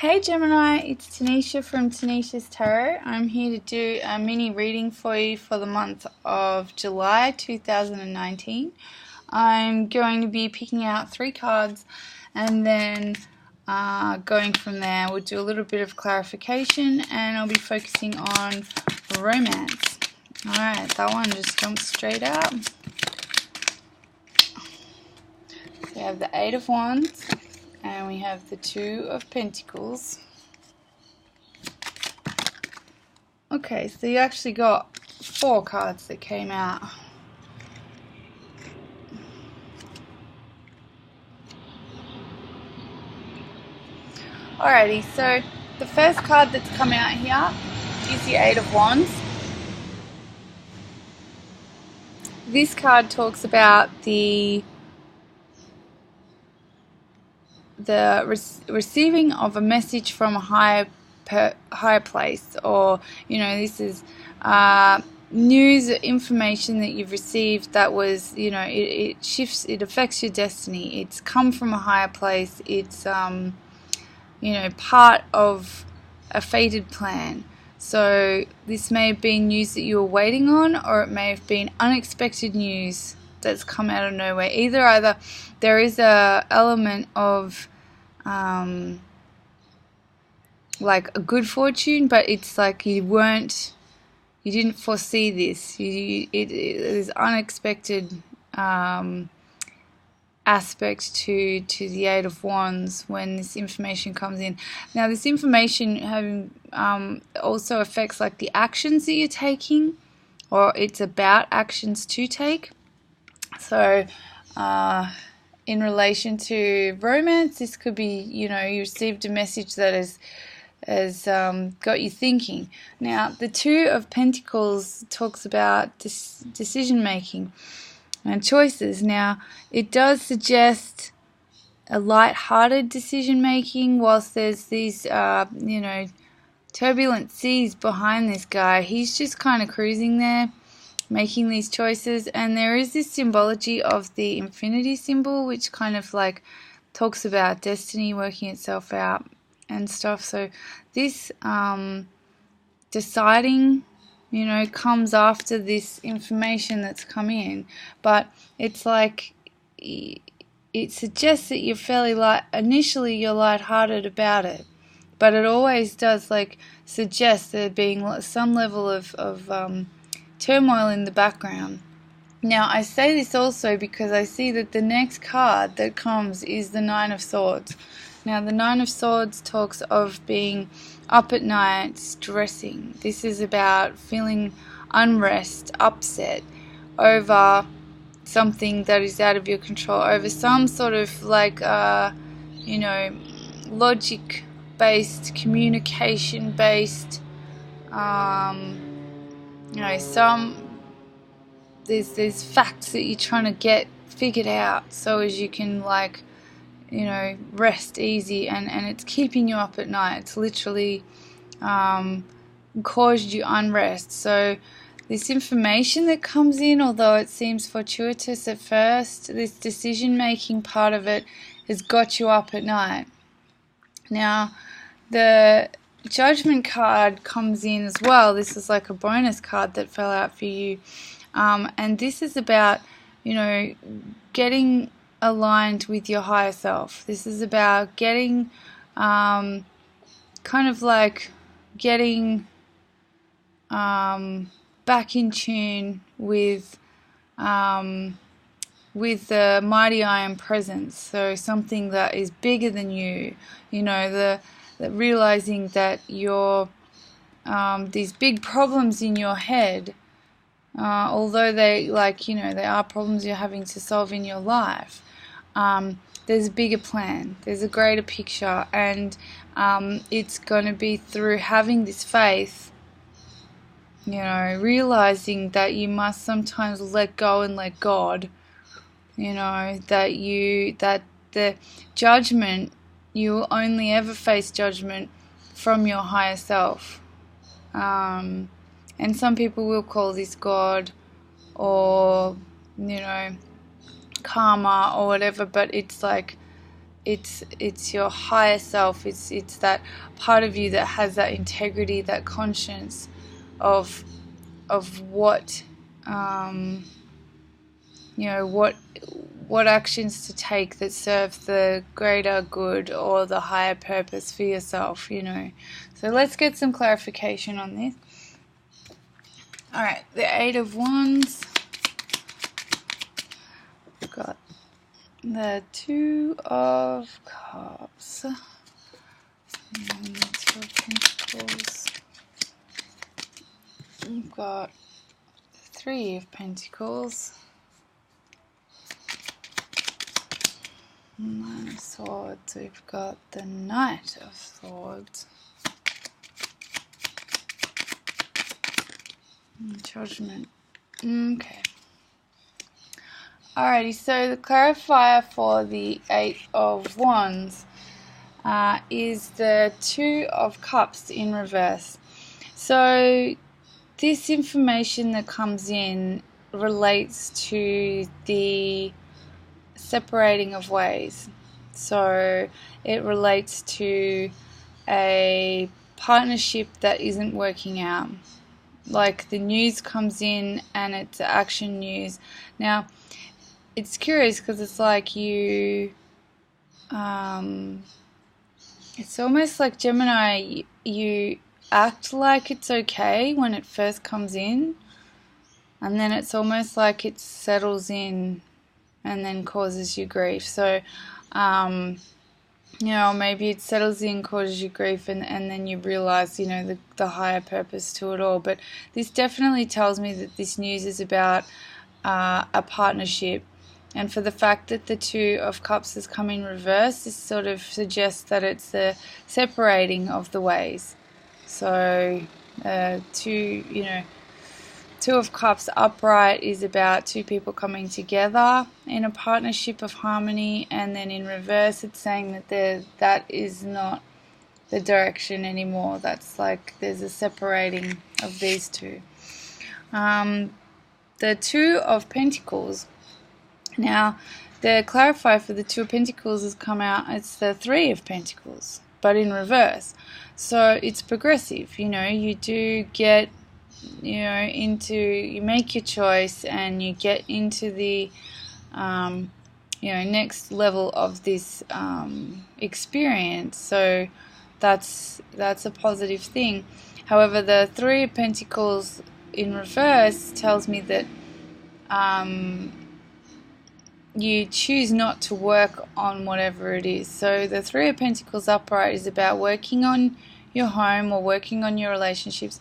Hey Gemini, it's Tenecia from Tenecia's Tarot. I'm here to do a mini reading for you for the month of July 2019. I'm going to be picking out 3 cards and then going from there. We'll do a little bit of clarification and I'll be focusing on romance. Alright, that one just jumped straight out. So we have the 8 of Wands. And we have the 2 of Pentacles. Okay, so you actually got 4 cards that came out. Alrighty, so the first card that's come out here is the 8 of Wands. This card talks about the receiving of a message from a higher place, or this is news, information that you've received that was it shifts, it affects your destiny. It's come from a higher place. It's part of a fated plan. So this may have been news that you were waiting on, or it may have been unexpected news that's come out of nowhere. Either there is a element of like a good fortune, but it's like you didn't foresee this. It is unexpected aspect to the 8 of Wands when this information comes in. Now this information also affects like the actions that you're taking, or it's about actions to take. So in relation to romance, this could be, you received a message that has got you thinking. Now, the 2 of Pentacles talks about decision making and choices. Now, it does suggest a light-hearted decision making, whilst there's these, turbulent seas behind this guy. He's just kind of cruising there, making these choices, and there is this symbology of the infinity symbol, which kind of like talks about destiny working itself out and stuff. So this deciding, comes after this information that's come in, but it's like it suggests that you're fairly initially you're lighthearted about it, but it always does like suggest there being some level of turmoil in the background. Now I say this also because I see that the next card that comes is the 9 of Swords. Now the 9 of Swords talks of being up at night, stressing. This is about feeling unrest, upset over something that is out of your control, over some sort of like logic based, communication based there's facts that you're trying to get figured out so as you can rest easy, and it's keeping you up at night. It's literally caused you unrest. So this information that comes in, although it seems fortuitous at first, this decision making part of it has got you up at night. Now the Judgment card comes in as well. This is like a bonus card that fell out for you, and this is about getting aligned with your higher self. This is about getting kind of like getting back in tune with the mighty I am presence. So something that is bigger than you. Realizing that your these big problems in your head, although they they are problems you're having to solve in your life, there's a bigger plan, there's a greater picture, and it's going to be through having this faith, realizing that you must sometimes let go and let God, that the judgment, you will only ever face judgment from your higher self. And some people will call this God, or karma, or whatever, but it's like it's your higher self. It's that part of you that has that integrity, that conscience of what what actions to take that serve the greater good or the higher purpose for yourself. So let's get some clarification on this. All right, the Eight of Wands. We've got the Two of Cups and the Two of Pentacles. We've got the Three of Pentacles, Nine of Swords. We've got the Knight of Swords, and Judgment. Okay. Alrighty, so the clarifier for the Eight of Wands is the Two of Cups in reverse. So this information that comes in relates to the separating of ways. So it relates to a partnership that isn't working out. Like the news comes in and it's action news. Now, it's curious because it's like it's almost like Gemini, you act like it's okay when it first comes in, and then it's almost like it settles in and then causes you grief. So, maybe it settles in, causes you grief, and then you realize, the higher purpose to it all. But this definitely tells me that this news is about a partnership. And for the fact that the Two of Cups has come in reverse, this sort of suggests that it's the separating of the ways. So, Two of Cups upright is about two people coming together in a partnership of harmony, and then in reverse it's saying that that is not the direction anymore. That's like there's a separating of these two. The Two of Pentacles. Now, the clarifier for the Two of Pentacles has come out. It's the Three of Pentacles, but in reverse. So it's progressive. You do get, you make your choice and you get into the, next level of this experience. So that's a positive thing. However, the Three of Pentacles in reverse tells me that you choose not to work on whatever it is. So the Three of Pentacles upright is about working on your home or working on your relationships.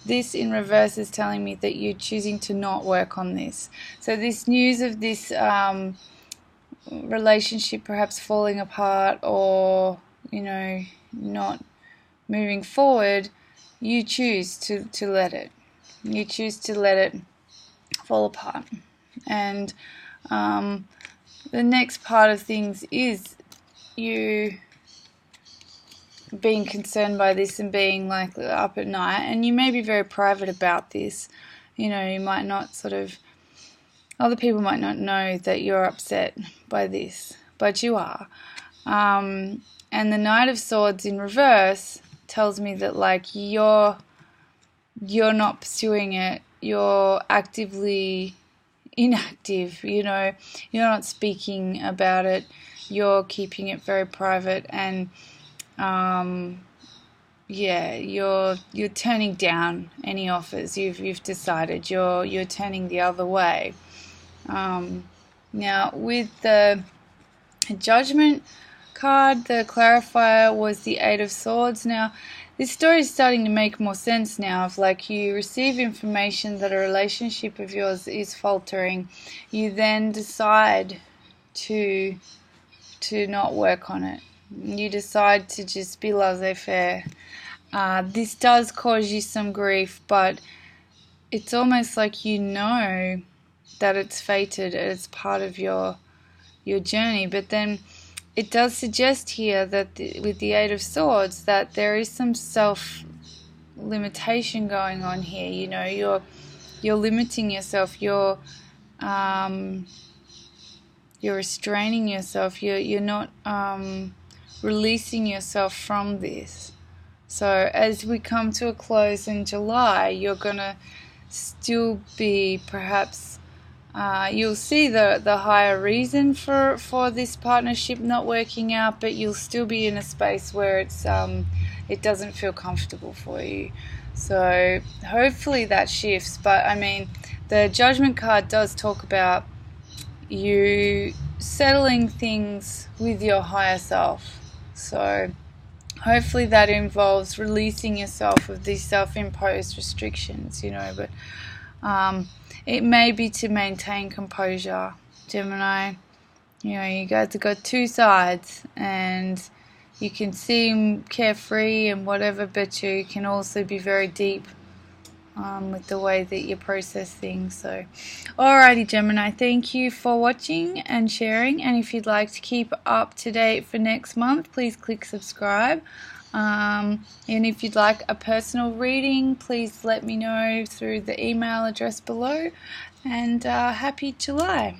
This in reverse is telling me that you're choosing to not work on this. So this news of this relationship perhaps falling apart or, not moving forward, you choose to let it. You choose to let it fall apart. And the next part of things is you being concerned by this and being like up at night, and you may be very private about this. You might not other people might not know that you're upset by this, but you are. And the Knight of Swords in reverse tells me that like you're not pursuing it, you're actively inactive, you're not speaking about it, you're keeping it very private, and you're turning down any offers. You've decided you're turning the other way. Now with the Judgment card, the clarifier was the Eight of Swords. Now this story is starting to make more sense now. Of like you receive information that a relationship of yours is faltering, you then decide to not work on it. You decide to just be laissez-faire. This does cause you some grief, but it's almost like that it's fated, it's part of your journey. But then it does suggest here that with the Eight of Swords that there is some self-limitation going on here. You're limiting yourself. You're you're restraining yourself. You're not releasing yourself from this. So as we come to a close in July, you're gonna still be perhaps you'll see the higher reason for this partnership not working out, but you'll still be in a space where it doesn't feel comfortable for you. So hopefully that shifts. But I mean, the Judgment card does talk about you settling things with your higher self. So hopefully that involves releasing yourself of these self-imposed restrictions, but it may be to maintain composure, Gemini. You guys have got two sides, and you can seem carefree and whatever, but you can also be very deep with the way that you process things. So alrighty, Gemini, thank you for watching and sharing, and if you'd like to keep up to date for next month, please click subscribe. And if you'd like a personal reading, please let me know through the email address below, and happy July.